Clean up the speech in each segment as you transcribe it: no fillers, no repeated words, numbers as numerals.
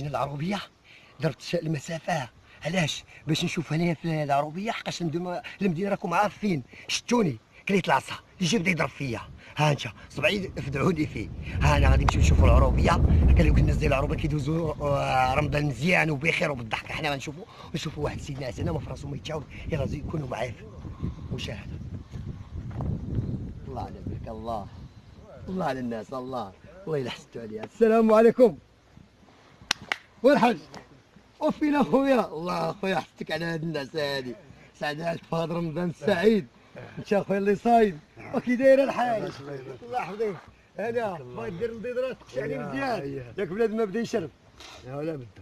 العربيه درت المسافه. علاش؟ باش نشوف هنايا في العربيه حقاش المدينه راكم عارفين شتوني كليت العصا يجي بدا يضرب فيا. ها انت صبعي فدعوني فيه. ها انا غادي نمشيو نشوفوا العروبيه. قال لك الناس ديال العروبيه كيدوزوا رمضان مزيان وبخير وبالضحك. حنا غنشوفوا واحد سيدنا عسنا ما في راسو ما يتعاود. يلا زي يكونوا معايا في مشاهده. الله على برك الله. الله على الناس الله. الله الا حسدتوا عليها. السلام عليكم. والحاج وفينا خويا. الله خويا حسدتك على هاد الناس هادي. سعد عليك في هذا رمضان السعيد. انت خويا اللي صايم وكي داير الحال. الله يحفظك. انا بغيت دير البيضرات تشعلي مزيان. ياك بلاد ما بدا يشرب.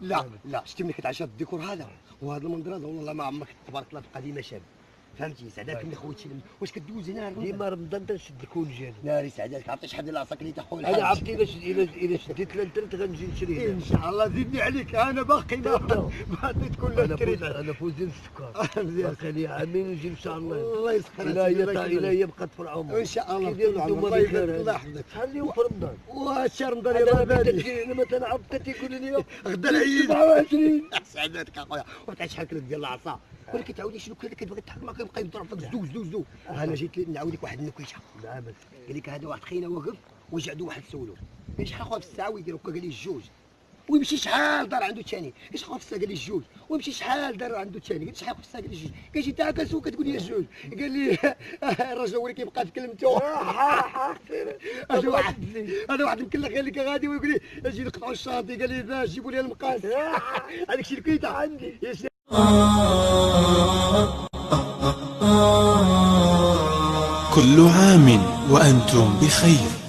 لا بد. لا شتي ملي كتعشى الديكور هذا وهذا المنظر هذا والله ما عمرك تبارك الله تبقى ديما شاب. فهمتي سعدات كنا خويتي واش كدوز هنا ديما رمضان تنشد الكونجيل. ناري سعدات عرفتي شحال ديال العصاك اللي تاخذ الحاج. انا عرفتي الا شديت لانترنت غنجي نشري. ان شاء الله زيدني عليك انا باقي ما عطيت كل انا فوزين السكر. مزيان باقي لي عامين نجي ان شاء الله. الله يسخر الى هي بقات في العمر ان شاء الله. الله يخليك الله يحفظك. شحال اليوم في رمضان؟ واش رمضان يا بلادي انا مثلا عرفت تيقول لي غدا العيد 27. سعداتك اخويا وتعيش شحال كنت ديال العصا. ولكن تعاودي شنو كتبغي تحك ما كيبقى يضرب فيك زوز. انا جيت نعاودك واحد النكته. نعم. قال لك هذا واحد خينا واقف وجا عنده واحد سولو قال شحال خويا في الساعه ويدير هكا قال لي الجوج ويمشي شحال دار عنده ثاني ايش خويا في الساعه قال لي الجوج ويمشي شحال دار عنده ثاني قال شحال خويا في الساعه قال لي الجوج قال شي تاع كاسو كتقول لي الجوج قال لي الرجل هو اللي كيبقى في كلمته. هذا واحد مكلخ قال لك غادي ويقول لي اجي نقطعوا الشاطي قال لي باش جيبوا لي المقاس. هذاك الشيء الكيته عندي. كل عام وأنتم بخير.